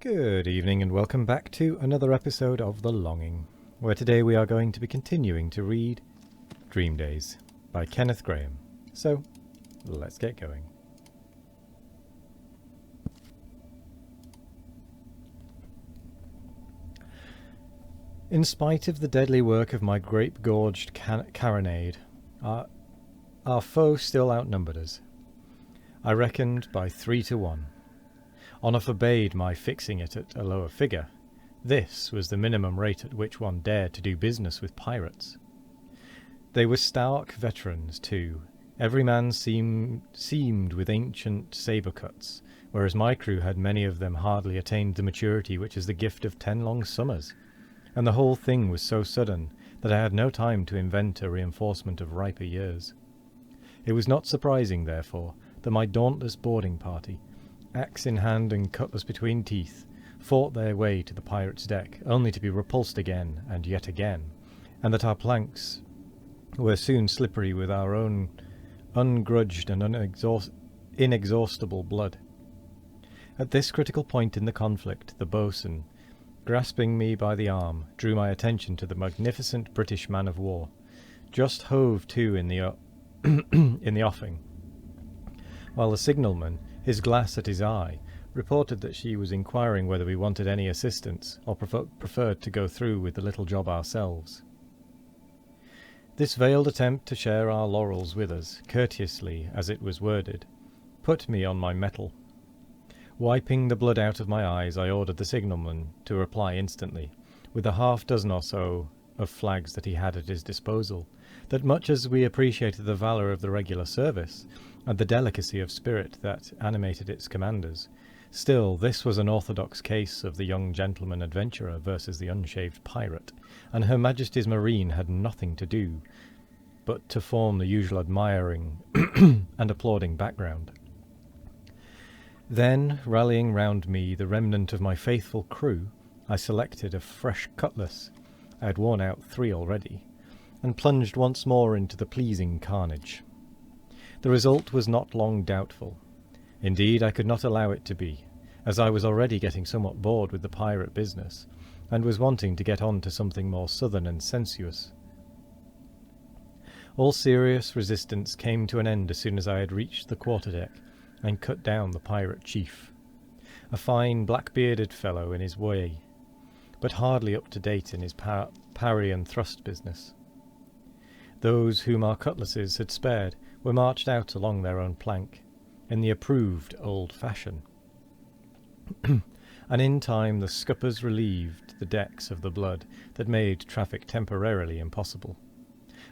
Good evening and welcome back to another episode of The Longing, where today we are going to be continuing to read Dream Days by Kenneth Grahame. So, let's get going. In spite of the deadly work of my grape-gorged carronade, our foe still outnumbered us. I reckoned by 3 to 1. Honour forbade my fixing it at a lower figure. This was the minimum rate at which one dared to do business with pirates. They were stark veterans, too. Every man seemed with ancient sabre cuts, whereas my crew had many of them hardly attained the maturity which is the gift of 10 long summers. And the whole thing was so sudden that I had no time to invent a reinforcement of riper years. It was not surprising, therefore, that my dauntless boarding party, axe in hand and cutlass between teeth, fought their way to the pirate's deck, only to be repulsed again and yet again, and that our planks were soon slippery with our own ungrudged and inexhaustible blood. At this critical point in the conflict, the boatswain, grasping me by the arm, drew my attention to the magnificent British man-of-war, just hove to in the in the offing, while the signalman, his glass at his eye, reported that she was inquiring whether we wanted any assistance, or preferred to go through with the little job ourselves. This veiled attempt to share our laurels with us, courteously as it was worded, put me on my mettle. Wiping the blood out of my eyes, I ordered the signalman to reply instantly, with a half-dozen or so of flags that he had at his disposal, that much as we appreciated the valour of the regular service, and the delicacy of spirit that animated its commanders, still this was an orthodox case of the young gentleman adventurer versus the unshaved pirate, and Her Majesty's Marine had nothing to do but to form the usual admiring and applauding background. Then, rallying round me the remnant of my faithful crew, I selected a fresh cutlass — I had worn out 3 already — and plunged once more into the pleasing carnage. The result was not long doubtful. Indeed, I could not allow it to be, as I was already getting somewhat bored with the pirate business, and was wanting to get on to something more southern and sensuous. All serious resistance came to an end as soon as I had reached the quarter-deck and cut down the pirate chief, a fine black-bearded fellow in his way, but hardly up to date in his parry and thrust business. Those whom our cutlasses had spared were marched out along their own plank, in the approved old fashion, and in time the scuppers relieved the decks of the blood that made traffic temporarily impossible,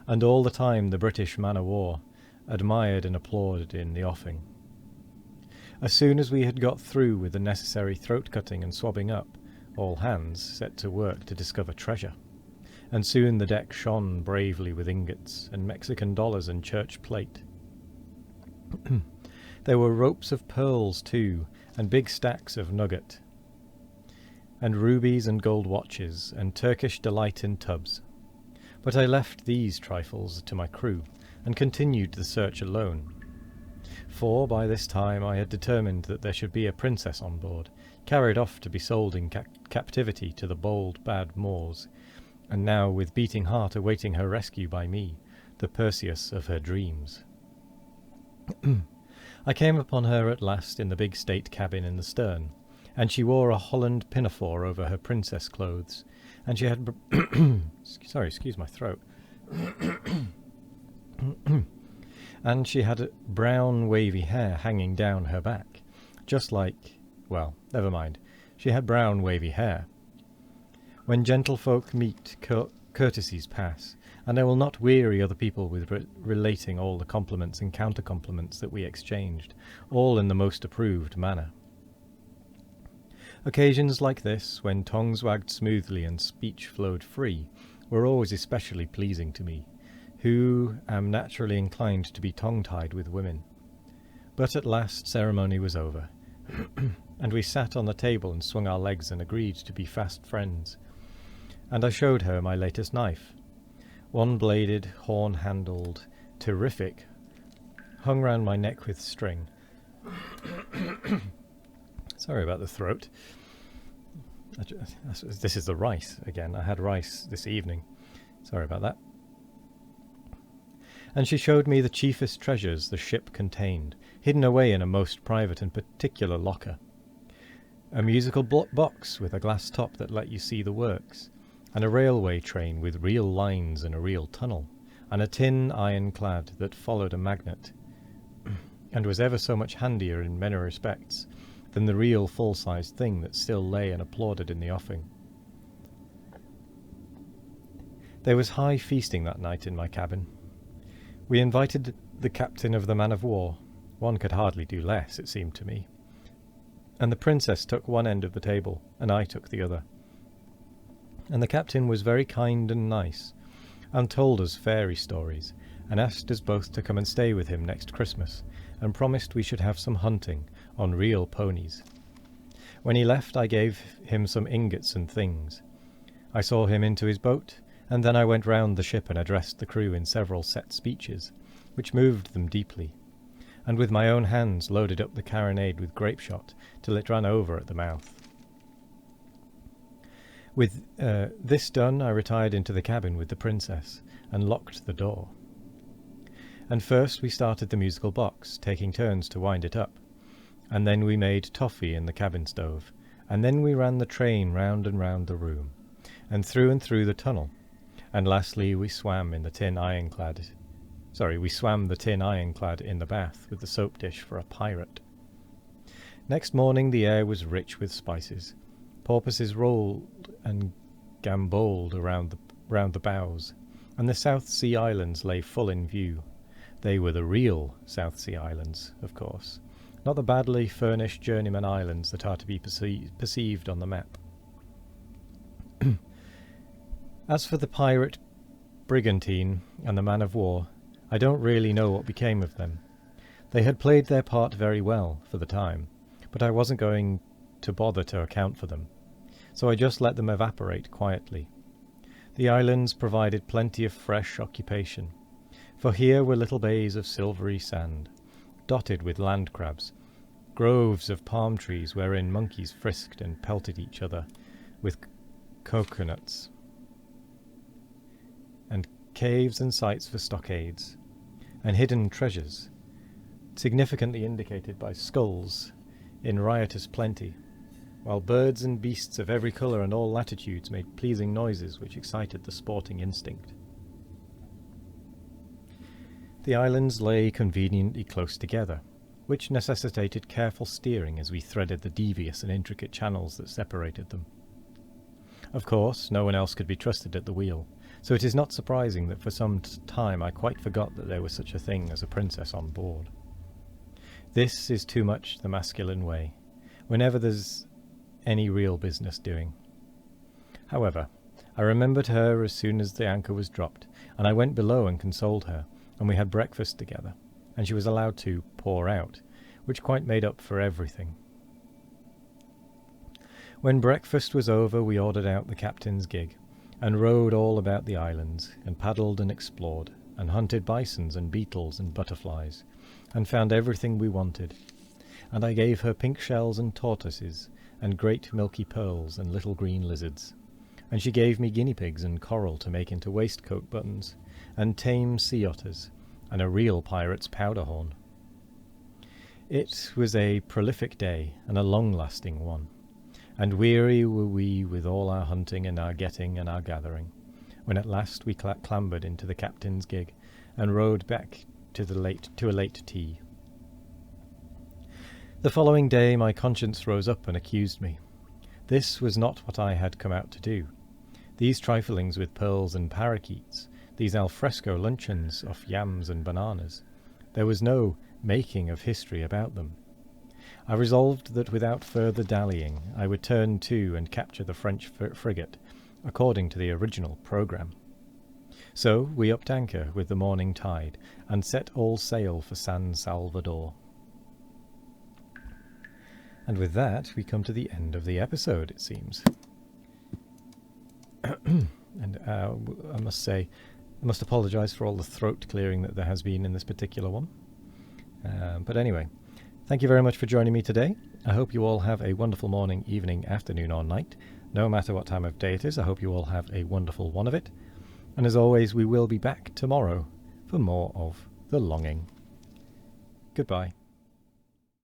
and all the time the British man-of-war admired and applauded in the offing. As soon as we had got through with the necessary throat-cutting and swabbing up, all hands set to work to discover treasure, and soon the deck shone bravely with ingots and Mexican dollars and church plate. There were ropes of pearls too, and big stacks of nugget, and rubies and gold watches, and Turkish delight in tubs. But I left these trifles to my crew, and continued the search alone. For by this time I had determined that there should be a princess on board, carried off to be sold in captivity to the bold bad Moors, and now with beating heart awaiting her rescue by me, the Perseus of her dreams. I came upon her at last in the big state cabin in the stern, and she wore a Holland pinafore over her princess clothes, and she had sorry, excuse my throat. And she had brown wavy hair hanging down her back, just like, well, never mind, she had brown wavy hair. When gentlefolk meet, courtesies pass, and I will not weary other people with relating all the compliments and counter-compliments that we exchanged, all in the most approved manner. Occasions like this, when tongues wagged smoothly and speech flowed free, were always especially pleasing to me, who am naturally inclined to be tongue-tied with women. But at last ceremony was over, and we sat on the table and swung our legs and agreed to be fast friends, and I showed her my latest knife, one-bladed, horn-handled, terrific, hung round my neck with string. Sorry about the throat. This is the rice again. I had rice this evening. Sorry about that. And she showed me the chiefest treasures the ship contained, hidden away in a most private and particular locker. A musical box with a glass top that let you see the works, and a railway train with real lines and a real tunnel, and a tin ironclad that followed a magnet, and was ever so much handier in many respects than the real full-sized thing that still lay and applauded in the offing. There was high feasting that night in my cabin. We invited the captain of the man-of-war. One could hardly do less, it seemed to me. And the princess took one end of the table, and I took the other. And the captain was very kind and nice, and told us fairy stories, and asked us both to come and stay with him next Christmas, and promised we should have some hunting on real ponies. When he left, I gave him some ingots and things. I saw him into his boat, and then I went round the ship and addressed the crew in several set speeches, which moved them deeply, and with my own hands loaded up the carronade with grape shot till it ran over at the mouth. With this done, I retired into the cabin with the princess, and locked the door. And first we started the musical box, taking turns to wind it up, and then we made toffee in the cabin stove, and then we ran the train round and round the room, and through the tunnel, and lastly we swam the tin ironclad in the bath with the soap dish for a pirate. Next morning the air was rich with spices. Porpoises rolled and gamboled round the bows, and the South Sea Islands lay full in view. They were the real South Sea Islands, of course, not the badly furnished journeyman islands that are to be perceived on the map. As for the pirate brigantine and the man-of-war, I don't really know what became of them. They had played their part very well for the time, but I wasn't going to bother to account for them, so I just let them evaporate quietly. The islands provided plenty of fresh occupation, for here were little bays of silvery sand, dotted with land crabs, groves of palm trees wherein monkeys frisked and pelted each other with coconuts, and caves and sites for stockades, and hidden treasures, significantly indicated by skulls in riotous plenty, while birds and beasts of every colour and all latitudes made pleasing noises which excited the sporting instinct. The islands lay conveniently close together, which necessitated careful steering as we threaded the devious and intricate channels that separated them. Of course, no one else could be trusted at the wheel, so it is not surprising that for some time I quite forgot that there was such a thing as a princess on board. This is too much the masculine way, whenever there's any real business doing. However, I remembered her as soon as the anchor was dropped, and I went below and consoled her, and we had breakfast together, and she was allowed to pour out, which quite made up for everything. When breakfast was over, we ordered out the captain's gig, and rowed all about the islands, and paddled and explored, and hunted bisons and beetles and butterflies, and found everything we wanted. And I gave her pink shells and tortoises, and great milky pearls and little green lizards. And she gave me guinea pigs and coral to make into waistcoat buttons, and tame sea otters, and a real pirate's powder horn. It was a prolific day, and a long-lasting one, and weary were we with all our hunting and our getting and our gathering, when at last we clambered into the captain's gig, and rowed back to a late tea. The following day my conscience rose up and accused me. This was not what I had come out to do. These triflings with pearls and parakeets, these alfresco luncheons of yams and bananas, there was no making of history about them. I resolved that without further dallying I would turn to and capture the French frigate, according to the original programme. So we upped anchor with the morning tide, and set all sail for San Salvador. And with that we come to the end of the episode, it seems. And I must say, I must apologise for all the throat clearing that there has been in this particular one. But anyway, thank you very much for joining me today. I hope you all have a wonderful morning, evening, afternoon or night. No matter what time of day it is, I hope you all have a wonderful one of it. And as always, we will be back tomorrow for more of The Longing. Goodbye.